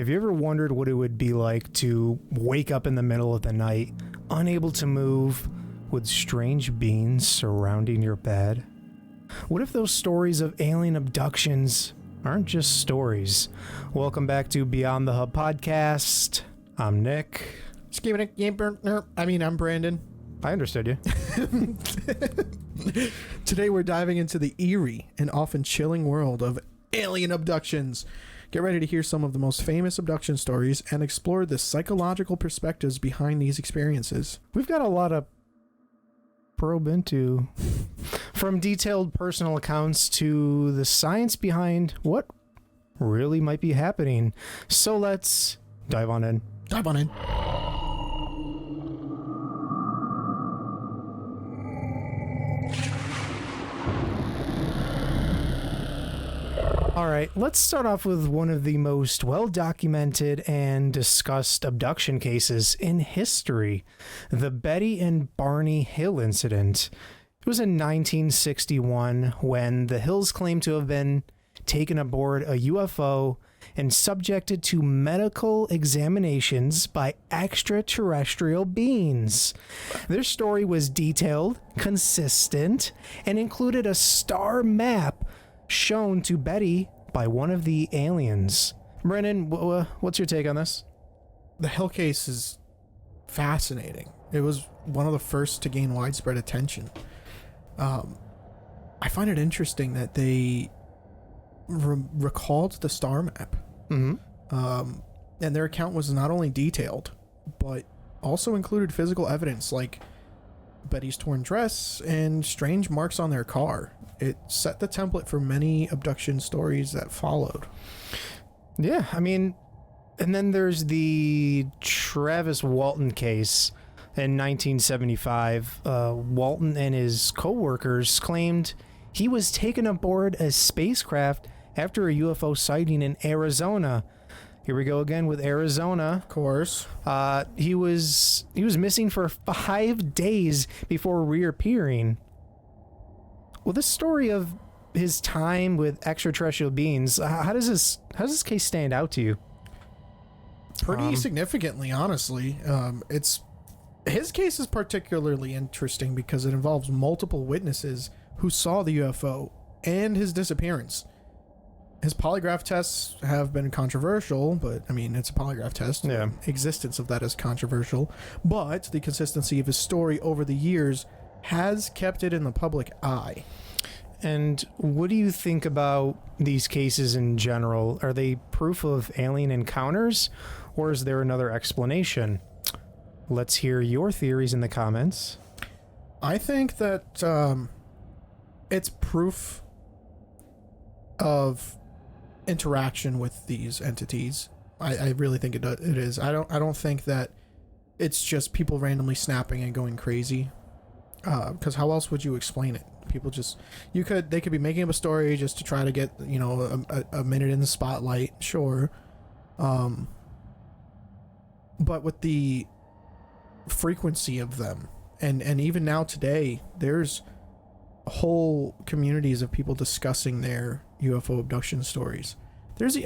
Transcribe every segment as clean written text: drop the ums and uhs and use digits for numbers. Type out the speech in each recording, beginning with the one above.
Have you ever wondered what it would be like to wake up in the middle of the night, unable to move, with strange beings surrounding your bed? What if those stories of alien abductions aren't just stories? Welcome back to Beyond the Hub podcast. I'm Nick. I'm Brandon. I understood you. Today we're diving into the eerie and often chilling world of alien abductions. Get ready to hear some of the most famous abduction stories and explore the psychological perspectives behind these experiences. We've got a lot of probe into, from detailed personal accounts to the science behind what really might be happening. So let's dive on in. Dive on in. All right, let's start off with one of the most well-documented and discussed abduction cases in history, the Betty and Barney Hill incident. It was in 1961 when the Hills claimed to have been taken aboard a UFO and subjected to medical examinations by extraterrestrial beings. Their story was detailed, consistent, and included a star map shown to Betty by one of the aliens. Brennan, what's your take on this? The Hill case is fascinating. It was one of the first to gain widespread attention. I find it interesting that they recalled the star map. Mm-hmm. And their account was not only detailed, but also included physical evidence like Betty's torn dress and strange marks on their car. It set the template for many abduction stories that followed. Yeah, I mean, and then there's the Travis Walton case in 1975. Walton and his co-workers claimed he was taken aboard a spacecraft after a UFO sighting in Arizona. Here we go again with Arizona. Of course. He was missing for 5 days before reappearing. Well, this story of his time with extraterrestrial beings, how does this case stand out to you? Pretty significantly, honestly. His case is particularly interesting because it involves multiple witnesses who saw the UFO and his disappearance. His polygraph tests have been controversial, but I mean, it's a polygraph test. Yeah. The existence of that is controversial, but the consistency of his story over the years has kept it in the public eye. And what do you think about these cases in general? Are they proof of alien encounters, or is there another explanation? Let's hear your theories in the comments. I think that it's proof of interaction with these entities. I really think it is. I don't think that it's just people randomly snapping and going crazy. Because how else would you explain it? People just, they could be making up a story just to try to get, a minute in the spotlight, sure. But with the frequency of them, and even now today, there's whole communities of people discussing their UFO abduction stories.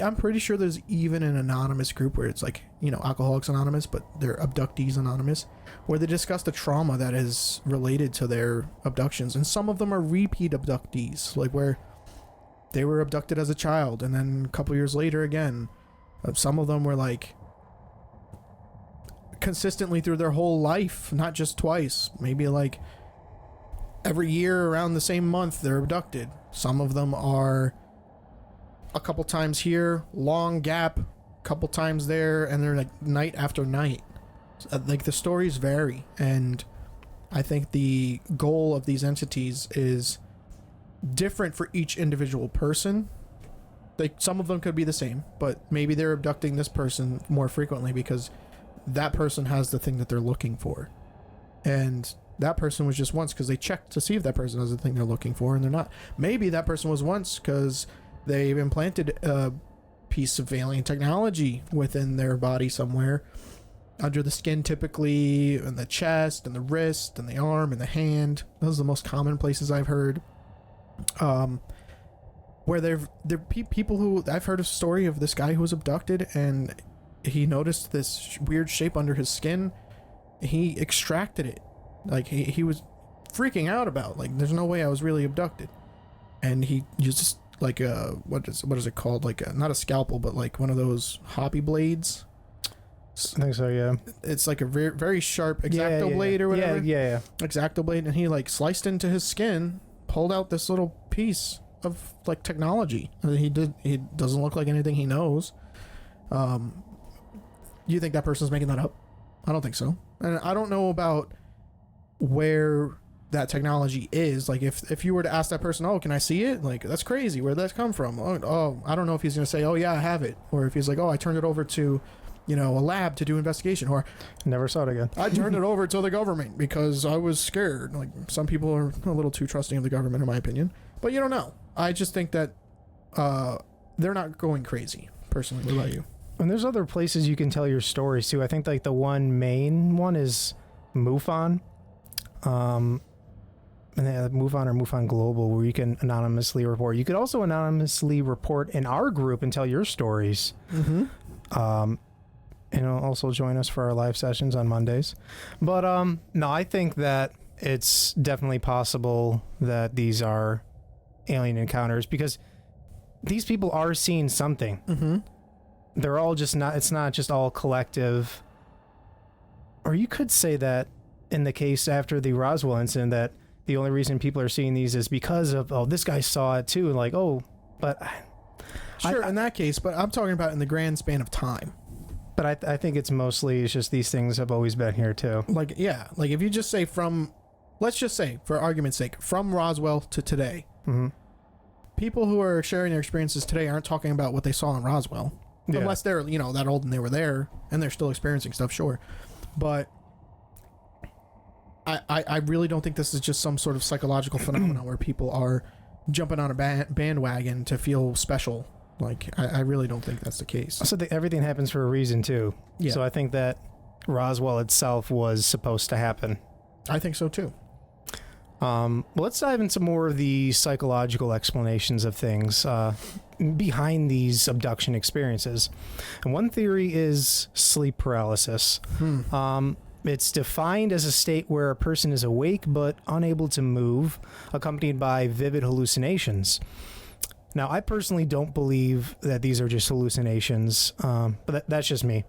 I'm pretty sure there's even an anonymous group where it's like, Alcoholics Anonymous, but they're Abductees Anonymous, where they discuss the trauma that is related to their abductions. And some of them are repeat abductees, like where they were abducted as a child and then a couple years later again. Some of them were like consistently through their whole life, not just twice, maybe like every year around the same month they're abducted. Some of them are a couple times here, long gap, couple times there, and they're like night after night. Like the stories vary, and I think the goal of these entities is different for each individual person. Some of them could be the same, but maybe they're abducting this person more frequently because that person has the thing that they're looking for, and that person was just once because they checked to see if that person has the thing they're looking for, and they're not. Maybe that person was once because they've implanted a piece of alien technology within their body somewhere, under the skin typically, in the chest, and the wrist, and the arm, and the hand. Those are the most common places I've heard. where people who I've heard a story of this guy who was abducted and he noticed this weird shape under his skin. He extracted it. Like he was freaking out about, like, there's no way I was really abducted. And he used just like what is it called? Like not a scalpel, but like one of those hobby blades. I think so, yeah. It's like a very sharp X-Acto blade or whatever. Yeah. X-Acto blade, and he like sliced into his skin, pulled out this little piece of like technology. And he doesn't look like anything he knows. You think that person's making that up? I don't think so. And I don't know about where that technology is. Like if you were to ask that person, oh, can I see it? Like, that's crazy. Where'd that come from? Oh, I don't know if he's going to say, oh yeah, I have it. Or if he's like, oh, I turned it over to, a lab to do investigation. Or never saw it again. I turned it over to the government because I was scared. Like, some people are a little too trusting of the government, in my opinion. But you don't know. I just think that they're not going crazy, personally. What about you? And there's other places you can tell your stories too. I think like the main one is MUFON. And they have MUFON or MUFON Global, where you can anonymously report. You could also anonymously report in our group and tell your stories. Mm-hmm. Also join us for our live sessions on Mondays. But no, I think that it's definitely possible that these are alien encounters, because these people are seeing something. Mm-hmm. They're all just not, it's not just all collective. Or you could say that in the case after the Roswell incident, that the only reason people are seeing these is because of, oh, this guy saw it too. Like, oh, but sure, in that case, but I'm talking about in the grand span of time. But I think it's just these things have always been here too. Like, yeah, like if you just say let's just say, for argument's sake, from Roswell to today, mm-hmm. people who are sharing their experiences today aren't talking about what they saw in Roswell. Yeah. Unless they're, that old and they were there and they're still experiencing stuff, sure. But I really don't think this is just some sort of psychological phenomenon where people are jumping on a bandwagon to feel special. Like, I really don't think that's the case. So everything happens for a reason too. Yeah. So I think that Roswell itself was supposed to happen. I think so too. Let's dive into more of the psychological explanations of things behind these abduction experiences. And one theory is sleep paralysis. It's defined as a state where a person is awake but unable to move, accompanied by vivid hallucinations. Now, I personally don't believe that these are just hallucinations, but that's just me.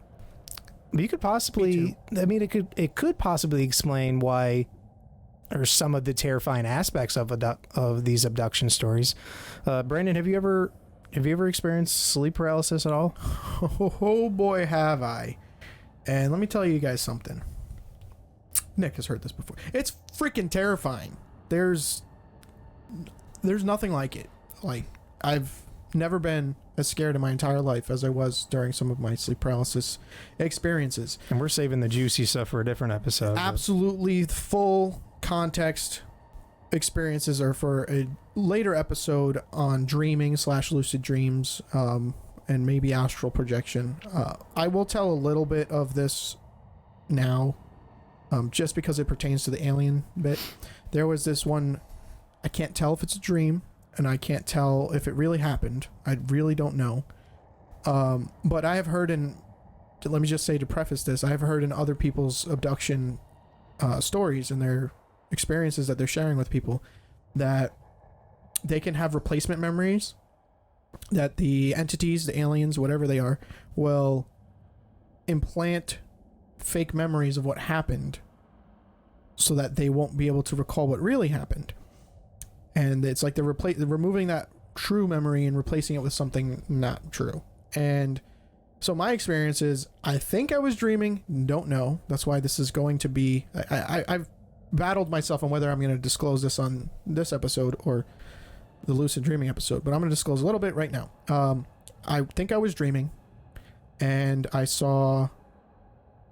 But you could possibly, it could possibly explain why, or some of the terrifying aspects of these abduction stories. Brandon, have you ever experienced sleep paralysis at all? Oh boy, have I! And let me tell you guys something. Nick has heard this before. It's freaking terrifying. There's nothing like it. Like, I've never been as scared in my entire life as I was during some of my sleep paralysis experiences. And we're saving the juicy stuff for a different episode. Absolutely, full context experiences are for a later episode on dreaming / lucid dreams, and maybe astral projection. I will tell a little bit of this now, just because it pertains to the alien bit. There was this one, I can't tell if it's a dream, and I can't tell if it really happened. I really don't know. But I have heard let me just say, to preface this, I have heard in other people's abduction stories and their experiences that they're sharing with people, that they can have replacement memories, that the entities, the aliens, whatever they are, will implant fake memories of what happened so that they won't be able to recall what really happened. And it's like they're removing that true memory and replacing it with something not true. And so my experience is, I think I was dreaming, don't know. That's why this is going to be, I've battled myself on whether I'm going to disclose this on this episode or the lucid dreaming episode, but I'm going to disclose a little bit right now. I think I was dreaming, and I saw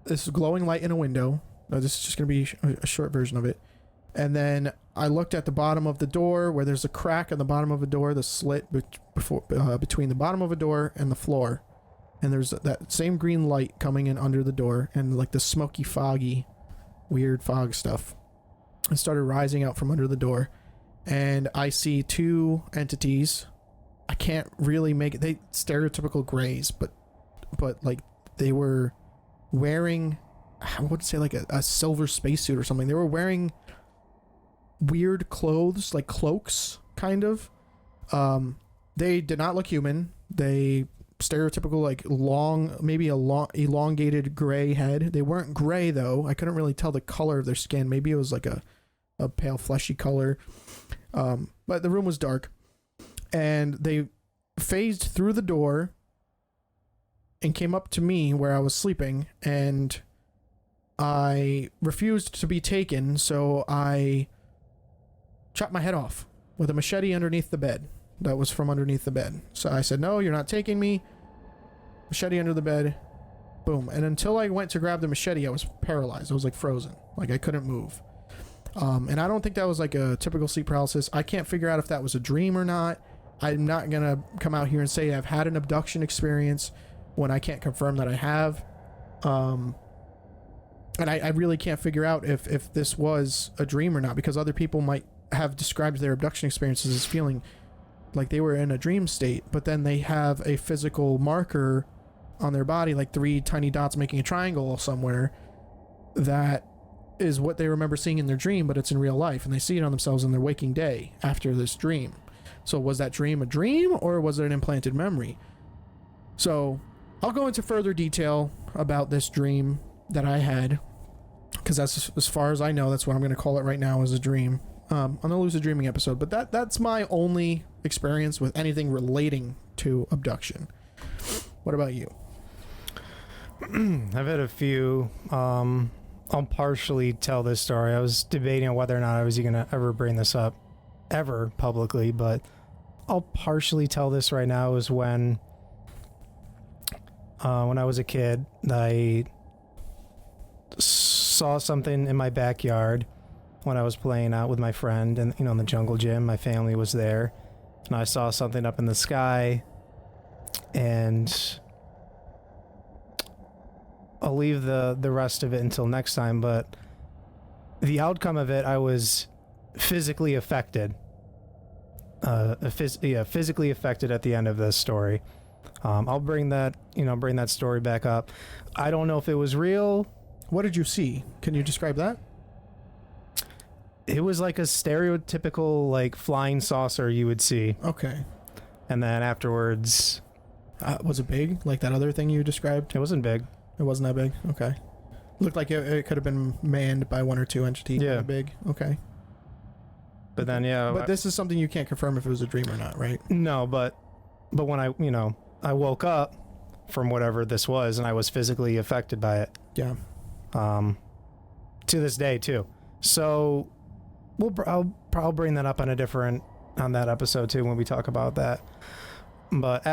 this glowing light in a window. This is just going to be a short version of it. And then I looked at the bottom of the door, where there's a crack on the bottom of a door, the slit between the bottom of a door and the floor. And there's that same green light coming in under the door, and like the smoky, foggy, weird fog stuff. It started rising out from under the door. And I see two entities I can't really make it. They stereotypical grays, but like they were wearing, I would say like a silver spacesuit or something. They were wearing weird clothes, like cloaks, kind of. They did not look human. They stereotypical like long, maybe a long elongated gray head. They weren't gray though. I couldn't really tell the color of their skin. Maybe it was like a pale fleshy color. But the room was dark, and they phased through the door and came up to me where I was sleeping, and I refused to be taken, so I chopped my head off with a machete underneath the bed. That was from underneath the bed. So I said, no, you're not taking me. Machete under the bed. Boom. And until I went to grab the machete, I was paralyzed. I was like frozen. Like I couldn't move. And I don't think that was like a typical sleep paralysis. I can't figure out if that was a dream or not. I'm not going to come out here and say I've had an abduction experience when I can't confirm that I have. And I really can't figure out if this was a dream or not, because other people might have described their abduction experiences as feeling like they were in a dream state, but then they have a physical marker on their body, like 3 tiny dots making a triangle somewhere, that is what they remember seeing in their dream, but it's in real life, and they see it on themselves in their waking day after this dream. So was that dream a dream, or was it an implanted memory? So I'll go into further detail about this dream that I had, because that's, as far as I know, that's what I'm going to call it right now, as a dream. On the lucid dreaming episode, but that's my only experience with anything relating to abduction. What about you? I've had a few. I'll partially tell this story. I was debating on whether or not I was going to ever bring this up ever publicly, but I'll partially tell this right now. It was when I was a kid, I saw something in my backyard when I was playing out with my friend, and in the jungle gym. My family was there, and I saw something up in the sky, and I'll leave the rest of it until next time, but the outcome of it, I was physically affected. Physically affected at the end of this story. I'll bring that story back up. I don't know if it was real. What did you see? Can you describe that? It was like a stereotypical like flying saucer you would see. Okay. And then afterwards... was it big? Like that other thing you described? It wasn't big. It wasn't that big? Okay. Looked like it could have been manned by 1 or 2 entities. Yeah. Big. Okay. But then, yeah. But this is something you can't confirm if it was a dream or not, right? No, but when I woke up from whatever this was, and I was physically affected by it. Yeah. To this day, too. So... I'll probably bring that up on that episode too when we talk about that. But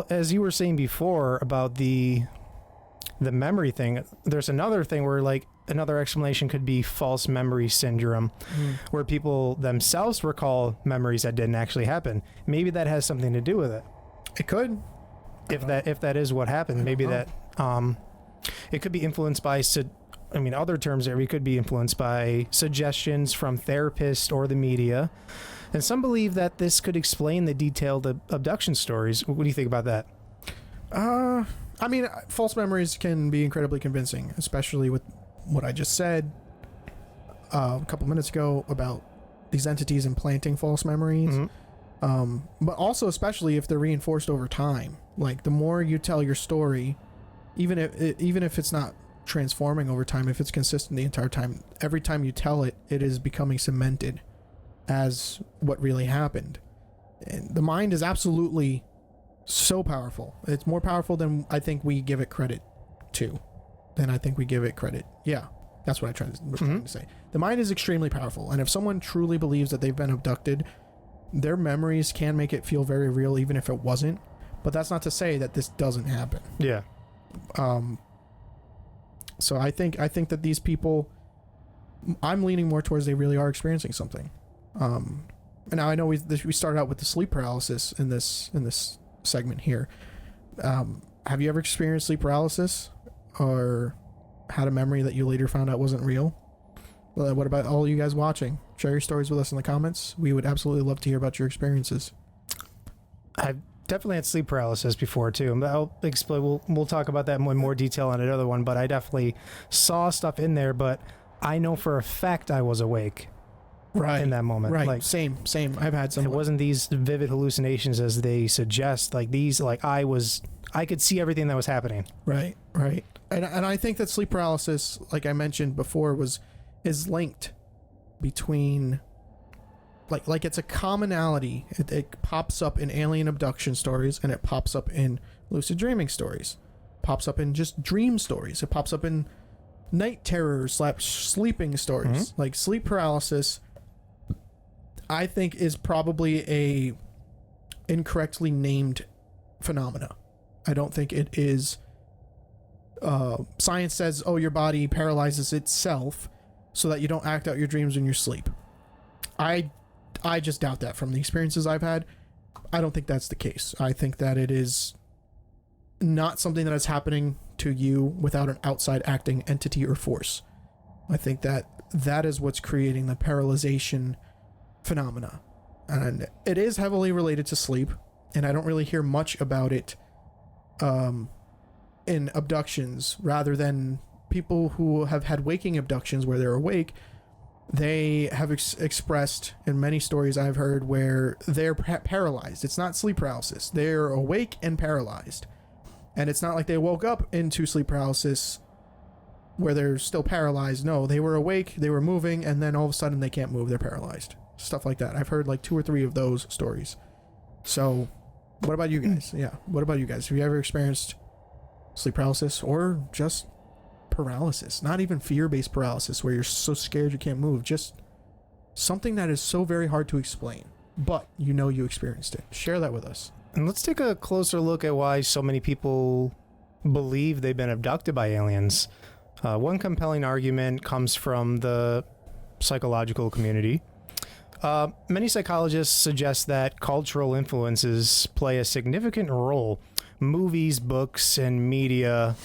as you were saying before about the memory thing, there's another thing where like another explanation could be false memory syndrome, where people themselves recall memories that didn't actually happen. Maybe that has something to do with it. It could. If that is what happened, maybe that it could be influenced by other terms there, we could be influenced by suggestions from therapists or the media. And some believe that this could explain the detailed abduction stories. What do you think about that? False memories can be incredibly convincing, especially with what I just said a couple minutes ago about these entities implanting false memories. Mm-hmm. But also, especially if they're reinforced over time. Like, the more you tell your story, even if it's not transforming over time, if it's consistent the entire time, every time you tell it, it is becoming cemented as what really happened. And the mind is absolutely so powerful. It's more powerful than I think we give it credit to. Yeah, that's what I'm trying to say. The mind is extremely powerful, and if someone truly believes that they've been abducted, their memories can make it feel very real, even if it wasn't. But that's not to say that this doesn't happen. Yeah. So I think that these people, I'm leaning more towards they really are experiencing something. And now I know we started out with the sleep paralysis in this segment here. Have you ever experienced sleep paralysis or had a memory that you later found out wasn't real? What about all you guys watching? Share your stories with us in the comments. We would absolutely love to hear about your experiences. I've definitely had sleep paralysis before too. I'll explain. We'll talk about that in more detail on another one. But I definitely saw stuff in there. But I know for a fact I was awake in that moment. Right. Like, Same. I've had some. it wasn't these vivid hallucinations as they suggest. Like these, like I could see everything that was happening. Right. And I think that sleep paralysis, like I mentioned before, is linked between, like it's a commonality. It pops up in alien abduction stories, and it pops up in lucid dreaming stories, pops up in just dream stories. It pops up in night terror / sleeping stories. Mm-hmm. Like sleep paralysis, I think, is probably a incorrectly named phenomena. I don't think it is. Science says, oh, your body paralyzes itself so that you don't act out your dreams in your sleep. I just doubt that from the experiences I've had. I don't think that's the case. I think that it is not something that is happening to you without an outside acting entity or force. I think that is what's creating the paralyzation phenomena. And it is heavily related to sleep, and I don't really hear much about it in abductions, rather than people who have had waking abductions where they're awake. They have expressed in many stories I've heard where they're paralyzed. It's not sleep paralysis. They're awake and paralyzed. And it's not like they woke up into sleep paralysis where they're still paralyzed. No, they were awake, they were moving, and then all of a sudden they can't move, they're paralyzed. Stuff like that. I've heard like 2 or 3 of those stories. So, what about you guys? Yeah, what about you guys? Have you ever experienced sleep paralysis or just paralysis? Not even fear-based paralysis where you're so scared you can't move, just something that is so very hard to explain, but you know you experienced it. Share that with us. And let's take a closer look at why so many people believe they've been abducted by aliens. One compelling argument comes from the psychological community. Many psychologists suggest that cultural influences play a significant role. Movies, books, and media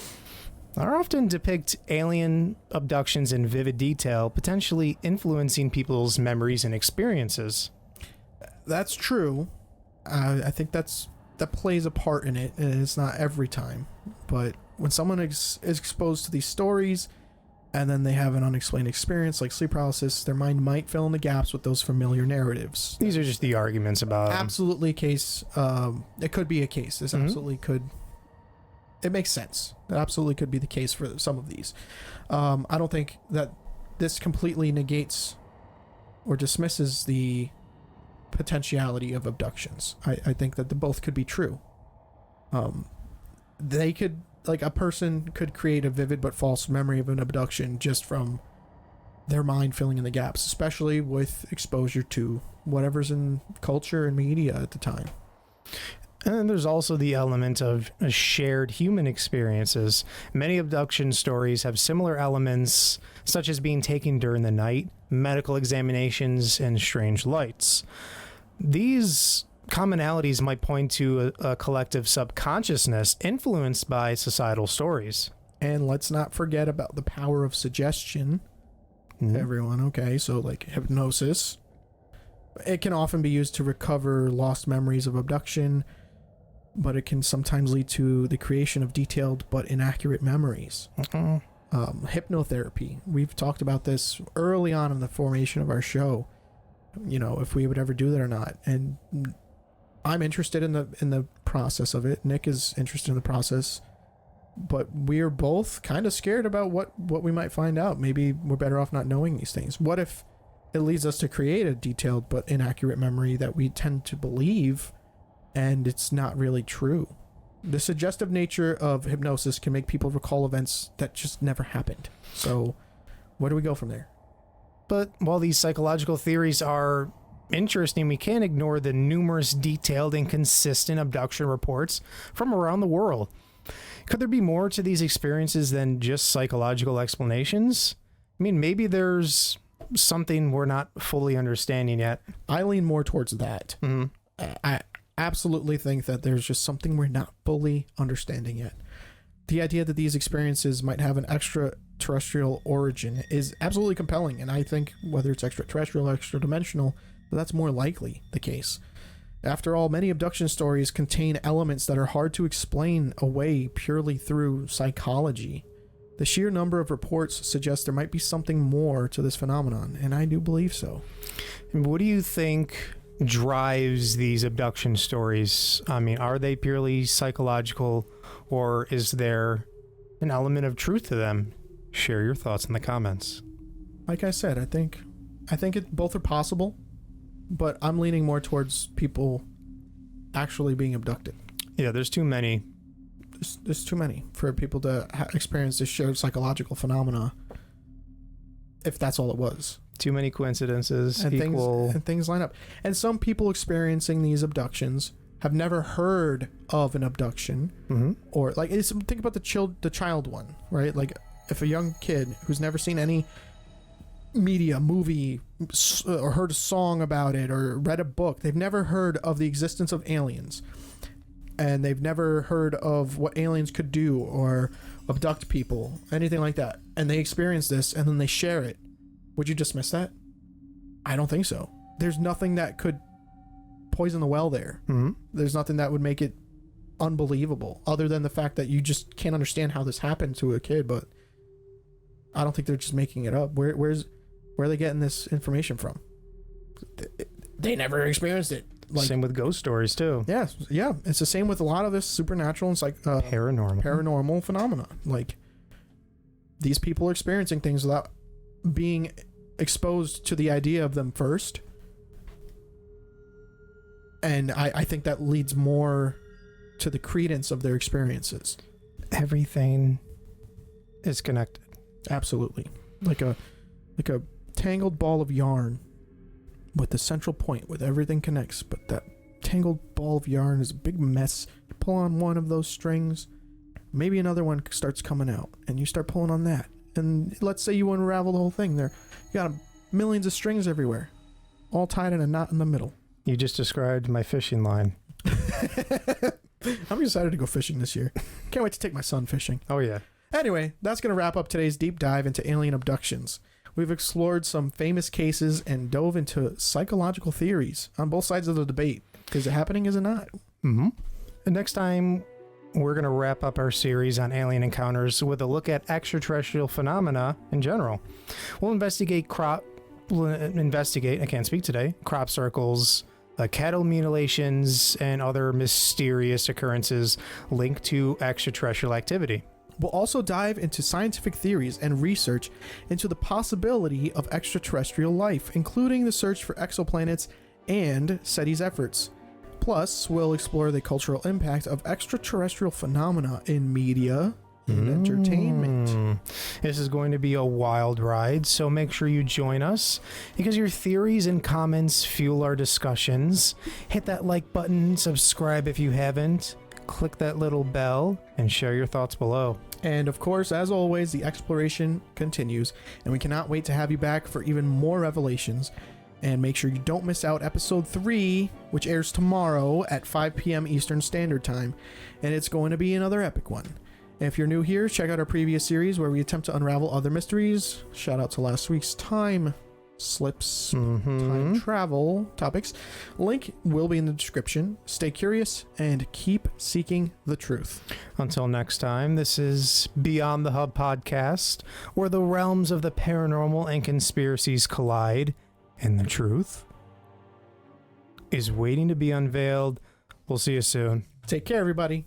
are often depict alien abductions in vivid detail, potentially influencing people's memories and experiences. That's true. I think that plays a part in it, and it's not every time. But when someone is exposed to these stories, and then they have an unexplained experience like sleep paralysis, their mind might fill in the gaps with those familiar narratives. These are just the arguments about absolutely a case. It could be a case. This absolutely could. It makes sense. It absolutely could be the case for some of these. I don't think that this completely negates or dismisses the potentiality of abductions. I think that both could be true. They could, like, a person could create a vivid but false memory of an abduction just from their mind filling in the gaps, especially with exposure to whatever's in culture and media at the time. And then there's also the element of shared human experiences. Many abduction stories have similar elements, such as being taken during the night, medical examinations, and strange lights. These commonalities might point to a collective subconsciousness influenced by societal stories. And let's not forget about the power of suggestion. Everyone, okay, so like hypnosis. It can often be used to recover lost memories of abduction, but it can sometimes lead to the creation of detailed but inaccurate memories. Hypnotherapy. We've talked about this early on in the formation of our show, you know, if we would ever do that or not. And I'm interested in the process of it. Nick is interested in the process, but we're both kind of scared about what we might find out. Maybe we're better off not knowing these things. What if it leads us to create a detailed but inaccurate memory that we tend to believe, and it's not really true? The suggestive nature of hypnosis can make people recall events that just never happened. So where do we go from there? But while these psychological theories are interesting, we can't ignore the numerous detailed and consistent abduction reports from around the world. Could there be more to these experiences than just psychological explanations? I mean, maybe there's something we're not fully understanding yet. I lean more towards that. I absolutely think that there's just something we're not fully understanding yet. The idea that these experiences might have an extraterrestrial origin is absolutely compelling, and I think whether it's extraterrestrial or extra-dimensional, that's more likely the case. After all, many abduction stories contain elements that are hard to explain away purely through psychology. The sheer number of reports suggests there might be something more to this phenomenon, and I do believe so. And what do you think drives these abduction stories? I mean, are they purely psychological, or is there an element of truth to them? Share your thoughts in the comments. Like I said, I think both are possible, but I'm leaning more towards people actually being abducted. Yeah, there's too many. There's too many for people to experience this shared psychological phenomena, if that's all it was. Too many coincidences And equal. things line up. And some people experiencing these abductions have never heard of an abduction, or like think about the child one, right? Like if a young kid who's never seen any media, movie, or heard a song about it, or read a book, they've never heard of the existence of aliens, and they've never heard of what aliens could do or abduct people, anything like that, and they experience this and then they share it. Would you dismiss that? I don't think so. There's nothing that could poison the well there. There's nothing that would make it unbelievable, other than the fact that you just can't understand how this happened to a kid. But I don't think they're just making it up. Where are they getting this information from? They never experienced it. Like, same with ghost stories too. yeah. It's the same with a lot of this supernatural and paranormal phenomena. Like, these people are experiencing things without being exposed to the idea of them first. And I think that leads more to the credence of their experiences. Everything is connected. Absolutely. Like a tangled ball of yarn with the central point with everything connects, but that tangled ball of yarn is a big mess. You pull on one of those strings, maybe another one starts coming out, and you start pulling on that. And let's say you unravel the whole thing. You got millions of strings everywhere, all tied in a knot in the middle. You just described my fishing line. I'm excited to go fishing this year. Can't wait to take my son fishing. Oh yeah. Anyway, that's going to wrap up today's deep dive into alien abductions. We've explored some famous cases and dove into psychological theories on both sides of the debate. Is it happening? Is it not? And next time, we're going to wrap up our series on alien encounters with a look at extraterrestrial phenomena in general. We'll investigate crop circles, cattle mutilations, and other mysterious occurrences linked to extraterrestrial activity. We'll also dive into scientific theories and research into the possibility of extraterrestrial life, including the search for exoplanets and SETI's efforts. Plus, we'll explore the cultural impact of extraterrestrial phenomena in media and entertainment. This is going to be a wild ride, so make sure you join us, because your theories and comments fuel our discussions. Hit that like button, subscribe if you haven't, click that little bell, and share your thoughts below. And of course, as always, the exploration continues, and we cannot wait to have you back for even more revelations. And make sure you don't miss out episode 3, which airs tomorrow at 5 p.m. Eastern Standard Time, and it's going to be another epic one. If you're new here, check out our previous series where we attempt to unravel other mysteries. Shout out to last week's time slips, time travel topics. Link will be in the description. Stay curious and keep seeking the truth. Until next time, this is Beyond the Hub podcast, where the realms of the paranormal and conspiracies collide, and the truth is waiting to be unveiled. We'll see you soon. Take care, everybody.